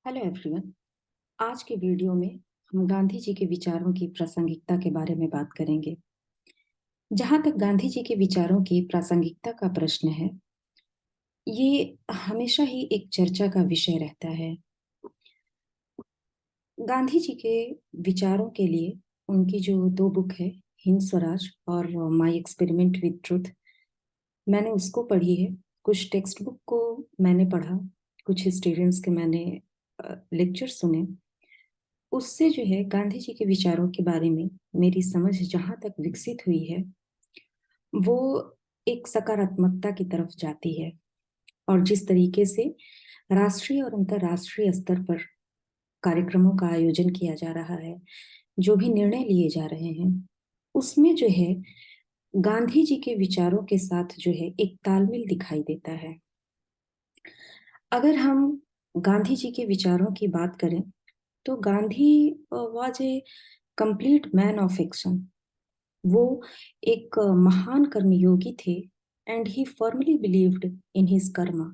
Hello everyone. आज के video में हम गांधी जी के विचारों की प्रासंगिकता के बारे में बात करेंगे। जहां तक गांधी जी के विचारों की प्रासंगिकता का प्रश्न है, ये हमेशा ही एक चर्चा का विषय रहता है। गांधी जी के विचारों के लिए उनकी जो दो बुक है, हिंद स्वराज और माय एक्सपेरिमेंट विद ट्रुथ, मैंने उसको पढ़ी है। कुछ टेक्स्ट बुक को मैंने पढ़ा, कुछ हिस्टोरियंस के मैंने लेक्चर सुने। उससे जो है गांधी जी के विचारों के बारे में मेरी समझ जहां तक विकसित हुई है, वो एक सकारात्मकता की तरफ जाती है। और जिस तरीके से राष्ट्रीय और अंतर्राष्ट्रीय स्तर पर कार्यक्रमों का आयोजन किया जा रहा है, जो भी निर्णय लिए जा रहे हैं, उसमें जो है गांधी जी के विचारों के साथ जो है एक तालमेल दिखाई देता है। अगर हम गांधी जी के विचारों की बात करें तो Gandhi was a complete man of action. वो एक महान कर्मयोगी थे and he firmly believed in his karma.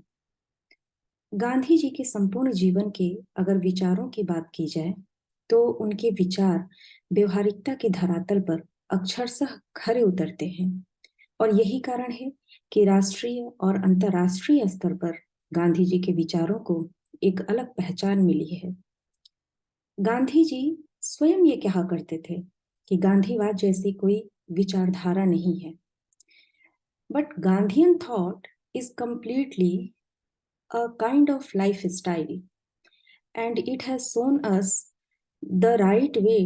Gandhi ji के संपूर्ण जीवन के अगर विचारों की बात की जाए तो उनके विचार व्यवहारिकता के धरातल पर अक्षरशः खरे उतरते हैं। और यही कारण है कि राष्ट्रीय और अंतर्राष्ट्रीय स्तर पर गांधी जी के विचारों को एक अलग पहचान मिली है। गांधी जी स्वयं ये कहा करते थे कि गांधीवाद जैसी कोई विचारधारा नहीं है, but Gandhian thought is completely a kind of lifestyle, and it has shown us the right way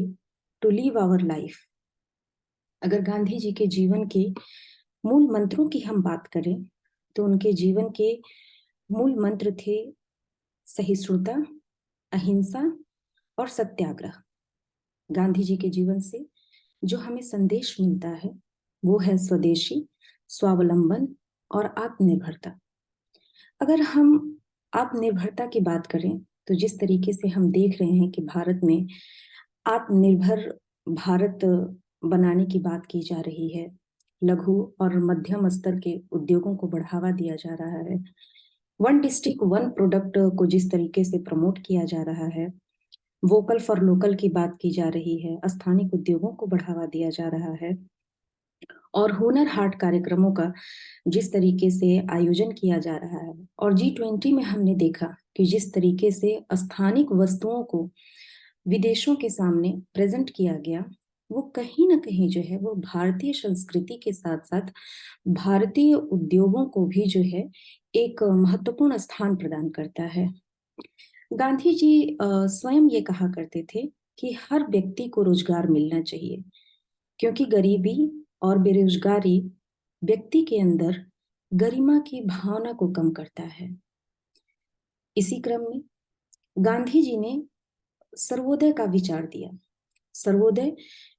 to live our life. अगर गांधी जी के जीवन के मूल मंत्रों की हम बात करें तो उनके जीवन के मूल मंत्र थे सहिष्णुता, अहिंसा और सत्याग्रह। गांधी जी के जीवन से जो हमें संदेश मिलता है वो है स्वदेशी, स्वावलंबन और आत्मनिर्भरता। अगर हम आत्मनिर्भरता की बात करें तो जिस तरीके से हम देख रहे हैं कि भारत में आत्मनिर्भर भारत बनाने की बात की जा रही है, लघु और मध्यम स्तर के उद्योगों को बढ़ावा दिया जा रहा है, वन डिस्ट्रिक्ट वन प्रोडक्ट को जिस तरीके से प्रमोट किया जा रहा है, वोकल फॉर लोकल की बात की जा रही है, स्थानिक उद्योगों को बढ़ावा दिया जा रहा है, और हुनर हाट कार्यक्रमों का जिस तरीके से आयोजन किया जा रहा है, और G20 में हमने देखा कि जिस तरीके से स्थानिक वस्तुओं को विदेशों के सामने प्रेजेंट किया गया, वो कहीं ना कहीं जो है वो भारतीय संस्कृति के साथ साथ भारतीय उद्योगों को भी जो है एक महत्वपूर्ण स्थान प्रदान करता है। गांधी जी स्वयं ये कहा करते थे कि हर व्यक्ति को रोजगार मिलना चाहिए, क्योंकि गरीबी और बेरोजगारी व्यक्ति के अंदर गरिमा की भावना को कम करता है। इसी क्रम में गांधी जी ने सर्वोदय का विचार दिया। सर्वोदय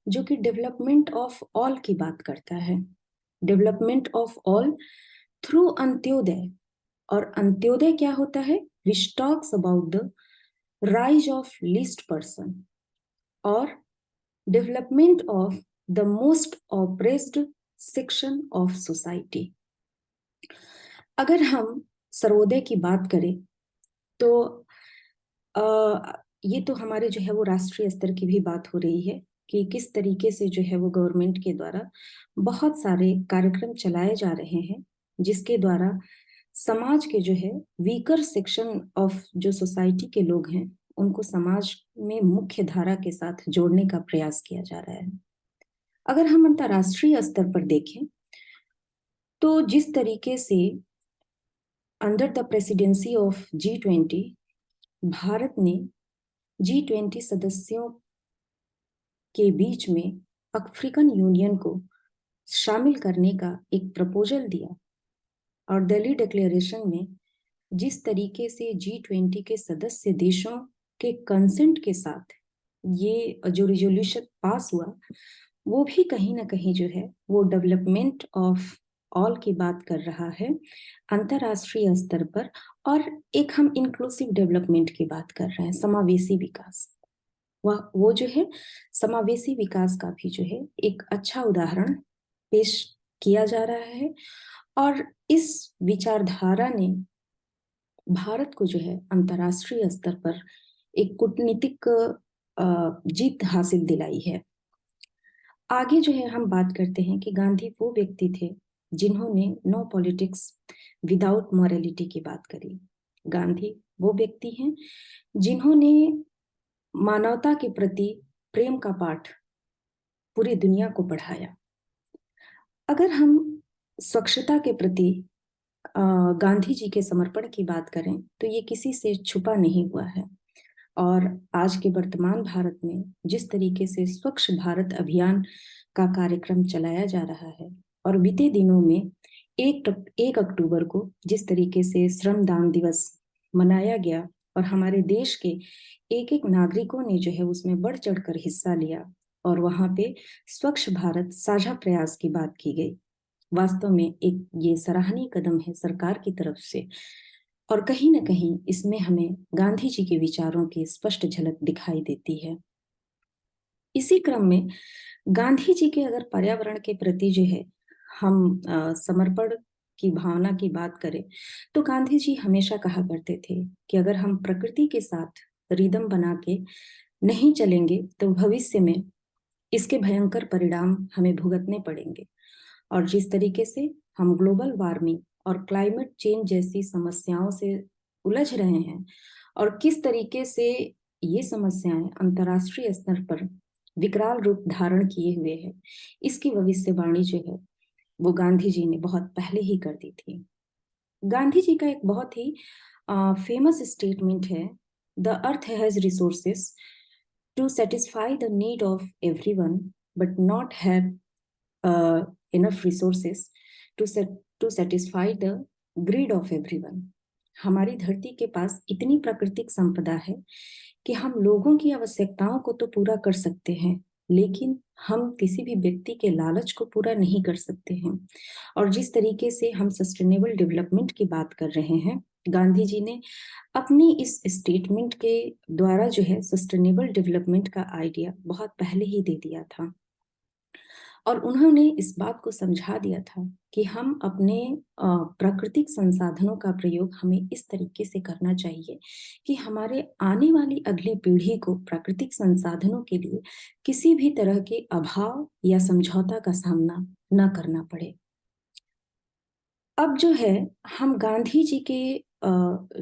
जो कि डेवलपमेंट ऑफ ऑल की बात करता है, development of all through Antyodaya. और अंत्योदय क्या होता है? Which talks about the rise of least person और development of the most oppressed section of society. अगर हम सर्वोदय की बात करें तो ये तो हमारे जो है वो राष्ट्रीय स्तर की भी बात हो रही है कि किस तरीके से जो है वो गवर्नमेंट के द्वारा बहुत सारे कार्यक्रम चलाए जा रहे हैं, जिसके द्वारा समाज के जो है वीकर सेक्शन ऑफ जो सोसाइटी के लोग हैं उनको समाज में मुख्य धारा के साथ जोड़ने का प्रयास किया जा रहा है। अगर हम अंतर्राष्ट्रीय स्तर पर देखें तो जिस तरीके से under the presidency of G20 Bharat ने G20 सदस्यों के बीच में अफ्रीकन यूनियन को शामिल करने का एक प्रपोजल दिया, और दिल्ली डिक्लेरेशन में जिस तरीके से G20 के सदस्य देशों के कंसेंट के साथ ये जो रिजोल्यूशन पास हुआ, वो भी कहीं ना कहीं जो है वो डेवलपमेंट ऑफ ऑल की बात कर रहा है अंतरराष्ट्रीय स्तर पर। और एक हम इंक्लूसिव डेवलपमेंट की बात कर रहे हैं, समावेशी विकास। वह वो जो है समावेशी विकास का भी जो है एक अच्छा उदाहरण पेश किया जा रहा है। और इस विचारधारा ने भारत को जो है अंतर्राष्ट्रीय स्तर पर एक कूटनीतिक जीत हासिल दिलाई है। आगे जो है हम बात करते हैं कि गांधी वो व्यक्ति थे जिन्होंने नो पॉलिटिक्स विदाउट मॉरलिटी की बात करी। गांधी वो व्यक्ति हैं जिन्होंने मानवता के प्रति प्रेम का पाठ पूरी दुनिया को पढ़ाया। अगर हम स्वच्छता के प्रति गांधी जी के समर्पण की बात करें तो ये किसी से छुपा नहीं हुआ है। और आज के वर्तमान भारत में जिस तरीके से स्वच्छ भारत अभियान का कार्यक्रम चलाया जा रहा है और बीते दिनों में 1 अक्टूबर को जिस तरीके से श्रमदान दिवस मनाया गया और हमारे देश के एक एक नागरिकों ने जो है उसमें बढ़ चढ़कर हिस्सा लिया और वहां पे स्वच्छ भारत साझा प्रयास की बात की गई। वास्तव में एक ये सराहनीय कदम है सरकार की तरफ से और कहीं ना कहीं इसमें हमें गांधी जी के विचारों की स्पष्ट झलक दिखाई देती है। इसी क्रम में गांधी जी के अगर पर्यावरण के प्रति जो है हम समर्पण की भावना की बात करें तो गांधी जी हमेशा कहा करते थे कि अगर हम प्रकृति के साथ रिदम बना के नहीं चलेंगे तो भविष्य में इसके भयंकर परिणाम हमें भुगतने पड़ेंगे। और जिस तरीके से हम ग्लोबल वार्मिंग और क्लाइमेट चेंज जैसी समस्याओं से उलझ रहे हैं और किस तरीके से ये समस्याएं अंतर्राष्ट्रीय स्तर पर विकराल रूप धारण किए हुए हैं, इसकी भविष्यवाणी जो है वो गांधी जी ने बहुत पहले ही कर दी थी। गांधी जी का एक बहुत ही फेमस स्टेटमेंट है, the earth has resources to satisfy the need of everyone but not have enough resources to satisfy the greed of everyone। हमारी धरती के पास इतनी प्राकृतिक संपदा है कि हम लोगों की आवश्यकताओं को तो पूरा कर सकते हैं लेकिन हम किसी भी व्यक्ति के लालच को पूरा नहीं कर सकते हैं। और जिस तरीके से हम सस्टेनेबल डेवलपमेंट की बात कर रहे हैं, गांधी जी ने अपनी इस स्टेटमेंट के द्वारा जो है सस्टेनेबल डेवलपमेंट का आइडिया बहुत पहले ही दे दिया था और उन्होंने इस बात को समझा दिया था कि हम अपने प्राकृतिक संसाधनों का प्रयोग हमें इस तरीके से करना चाहिए कि हमारे आने वाली अगली पीढ़ी को प्राकृतिक संसाधनों के लिए किसी भी तरह के अभाव या समझौता का सामना न करना पड़े। अब जो है हम गांधी जी के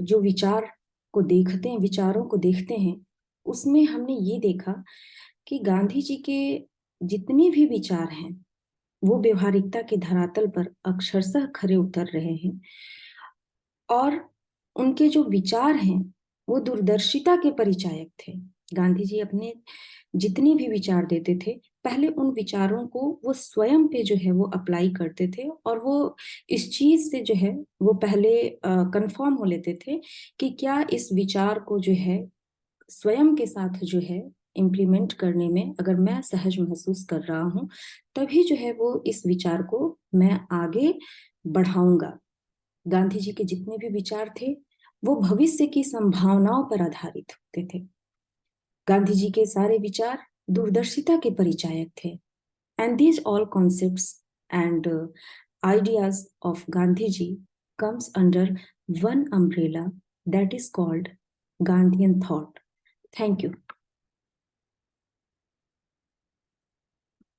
जो विचारों को देखते हैं उसमें हमने ये देखा कि गांधी जी के जितने भी विचार हैं वो व्यवहारिकता के धरातल पर अक्षरशः खरे उतर रहे हैं और उनके जो विचार हैं वो दूरदर्शिता के परिचायक थे। गांधी जी अपने जितने भी विचार देते थे पहले उन विचारों को वो स्वयं पे जो है वो अप्लाई करते थे और वो इस चीज से जो है वो पहले कंफर्म हो लेते थे कि क्या इस विचार को जो है स्वयं के साथ जो है इम्प्लीमेंट करने में अगर मैं सहज महसूस कर रहा हूँ तभी जो है वो इस विचार को मैं आगे बढ़ाऊंगा। गांधी जी के जितने भी विचार थे वो भविष्य की संभावनाओं पर आधारित होते थे। गांधी जी के सारे विचार दूरदर्शिता के परिचायक थे and these all concepts and ideas of Gandhi ji comes under one umbrella that is called Gandhian thought. Thank you.